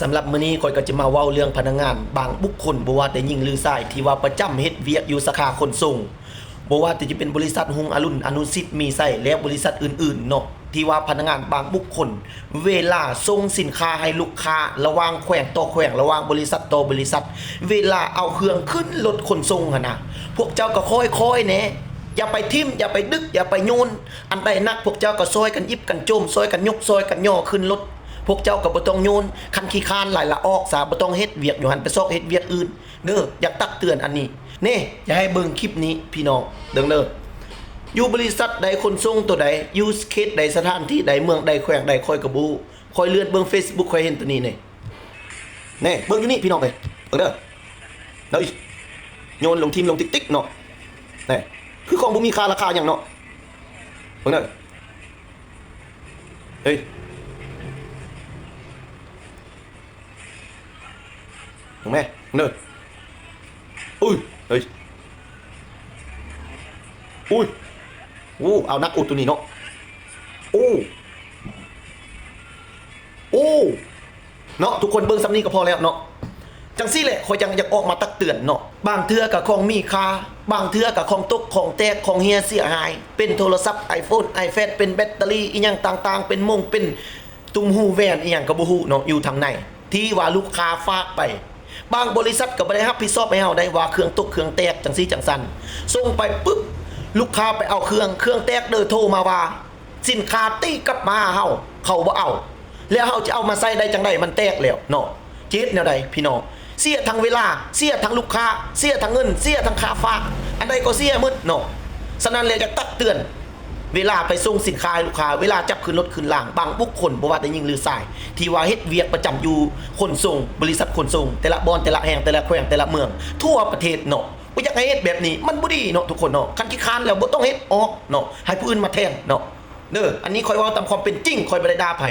สำหรับมื้อนี้ข่อยก็จะมาเว้าเรื่องพนักงานบางบุคคลบ่ว่าแต่หญิงหรือชายที่ว่าประจำเฮ็ดเวียกอยู่สาขาขนส่งบ่ว่าแต่จะเป็นบริษัทฮุงอรุณอนุสิทธิ์มีไส้และบริษัทอื่นๆเนาะที่ว่าพนักงานบางบุคคลเวลาส่งสินค้าให้ลูกค้าระหว่างแขวงต่อแขวงระหว่างบริษัทต่อบริษัทเวลาเอาเครื่องขึ้นรถขนส่งหั่นน่ะพวกเจ้าก็ค่อยๆแหน่อย่าไปทิ่มอย่าไปดึกอย่าไปโยนอันใดนักพวกเจ้าก็ซอยกันยิบกันโจมซอยกันยกซอยกันย่อขึ้นรถพวกเจ้าก็บ่ต้องโยนคันขี้คร้านหลายละออกซะบ่ต้องเฮ็ดเวียกอยู่หั่นไปซอกเฮ็ดเวียกอื่นเด้ออยากตักเตือนอันนี้เน่อย่าให้เบิ่งคลิปนี้พี่น้องเด้ออยู่บริษัทใดขนส่งตัวใดอยู่เขตใดสถานที่ใดเมืองใดแขวงใดค่อยก็บ่ค่อยเลื่อนเบิ่ง Facebook ค่อยเห็นตัวนี้แน่เบิ่งอยู่นี่พี่น้องเด้อเด้อโยนลงทีมลงติ๊กๆเนาะแน่คือของบ่มีค่าราคาหยังเนาะเบิ่งเด้อเฮ้ยถูกไหมเนอะอุ้ยเฮ้ยอุ้ยอู้เอานักอุดตัวนี้เนาะโอ้เนาะทุกคนเบิ่งซ้ำนี้ก็พอแล้วเนาะจังซี่แหละคอยอยากออกมาตักเตือนเนาะบางเทื่อกับของมีค่าบางเทื่อกับของตกของแตกของเฮียเสียหายเป็นโทรศัพท์ iPhone iPad เป็นแบตเตอรี่อีหยังต่างๆเป็นมงเป็นตุ้มหูแวนอีหยังก็บ่ฮู้เนาะอยู่ทางในที่ว่าลูกค้าฝากไปบางบริษัทก็บ่ได้รับผิดชอบให้เฮาได้ว่าเครื่องตกเครื่องแตกจังซี่จังซั่นส่งไปปึ๊บลูกค้าไปเอาเครื่องแตกเด้อโทรมาว่าสินค้าตีกลับมาเฮาเขาบ่เอาแล้วเฮาจะเอามาใส่ได้จังไดมันแตกแล้วเนาะเจ็ดแนวใดพี่น้องเสียทั้งเวลาเสียทั้งลูกค้าเสียทั้งเงินเสียทั้งค่าฝากอันใดก็เสียหมดเนาะฉะนั้นเลยจะตักเตือนเวลาไปส่งสินค้าให้ลูกค้าเวลาจับขึ้นรถขึ้นล่างบางบุคคลบ่ว่าแต่หญิงหรือชายที่ว่าเฮ็ดเวียกประจำอยู่ขนส่งบริษัทขนส่งแต่ละบอนแต่ละแห่งแต่ละแขวงแต่ละเมืองทั่วประเทศเนาะบ่อยากให้เฮ็ดแบบนี้มันบ่ดีเนาะทุกคนเนาะคันขี้คร้านแล้วบ่ต้องเฮ็ดออกเนาะให้ผู้อื่นมาแทนเนาะเด้ออันนี้ค่อยเว้าตามความเป็นจริงค่อยบ่ได้ด่าไผ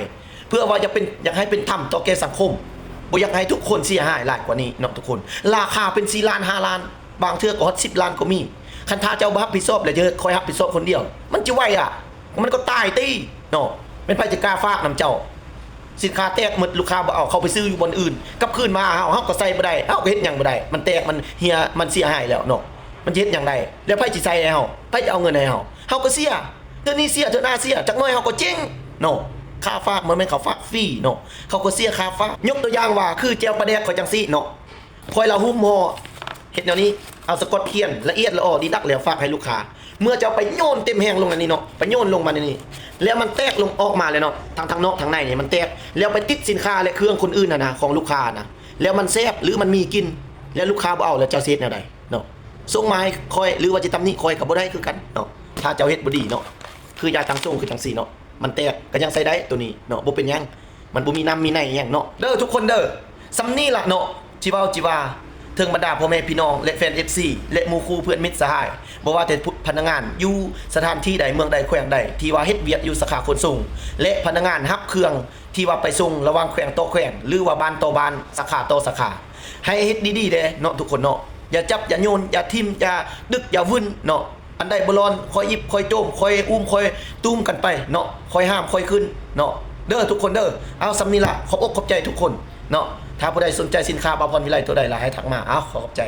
เพื่อว่าอยากให้เป็นธรรมต่อแก่สังคมบ่อยากให้ทุกคนเสียหายหลายกว่านี้เนาะทุกคนราคาเป็น4ล้าน5ล้านบางเทื่อก็ฮอด10ล้านก็มีคันถ้าเจ้าบ่รับผิดชอบแล้วจะคอยรับผิดชอบคนเดียวมันจะไหวอ่ะมันก็ตายตีเนาะเป็นไผจะกล้าฝากนำเจ้าสินค้าแตกหมดลูกค้าบ่เอาเขาไปซื้ออยู่บนอื่นกลับคืนมาเฮาก็ใส่บ่ได้เฮาก็เฮ็ดหยังบ่ได้มันแตกมันเหียมันเสียหายแล้วเนาะมันเฮ็ดหยังได้แล้วไผสิใส่ให้เฮาไผจะเอาเงินให้เฮาก็เสียเทื่อนี้เสียเทื่อหน้าเสียจักหน่อยเฮาก็เจ๊งเนาะค่าฝากมันไม่เขาฝากฟรีเนาะเขาก็เสียค่าฝากยกตัวอย่างว่าคือแจวปลาแดกเขาจังซี่เนาะคอยเราหุ้มหม้อเฮ็ดแนวนี้เอาสกอตเทียนละเอียดละออดีดักแล้วฝากให้ลูกค้าเมื่อจะไปโยนเต็มแห้งลงอันนี้เนาะไปโยนลงมาในนี้แล้วมันแตกลงออกมาเลยเนาะทางนอกทางในเนี่ยมันแตกแล้วไปติดสินค้าและเครื่องคนอื่นนะของลูกค้านะแล้วมันแซ่บหรือมันมีกินแล้วลูกค้าบ่เอาแล้วเจ้าเฮ็ดแนวใดเนาะส่งมาให้คอยหรือว่าจะตำหนิคอยก็บ่ได้คือกันเนาะถ้าเจ้าเฮ็ดบ่ดีเนาะคือยาทางส่งคือจังซี่เนาะมันแตกก็ยังใส่ได้ตัวนี้เนาะบ่เป็นหยังมันบ่มีน้ำมีในหยังเนาะเด้อทุกคนเด้อซ้ำนี่ล่ะเนาะจิเว้าจิว่าถึงบรรดาพ่อแม่พี่น้องและแฟน FC และหมู่คู่เพื่อนมิตรสหายบ่ว่าแต่พนักงานอยู่สถานที่ใดเมืองใดแขวงใดที่ว่าเฮ็ดเวียกอยู่สาขาขนส่งและพนักงานรับเครื่องที่ว่าไปส่งระหว่างแขวงต่อแขวงหรือว่าบ้านต่อบ้านสาขาต่อสาขาให้เฮ็ดดีๆเด้เนาะทุกคนเนาะอย่าจับอย่าโยนอย่าทิ่มอย่าดึกอย่าวุ่นเนาะอันใดบ่ร้อนคอยยิบคอยโจมคอยอุ้มคอยตุ้มกันไปเนาะคอยห้ามคอยขึ้นเนาะเด้อทุกคนเด้อเอาซ้ำนี้ล่ะขอบอกขอบใจทุกคนเนาะถ้าผู้ใดสนใจสินค้าบาพรวิไลตัวใดล่ะให้ทักมาเอาขอบใจ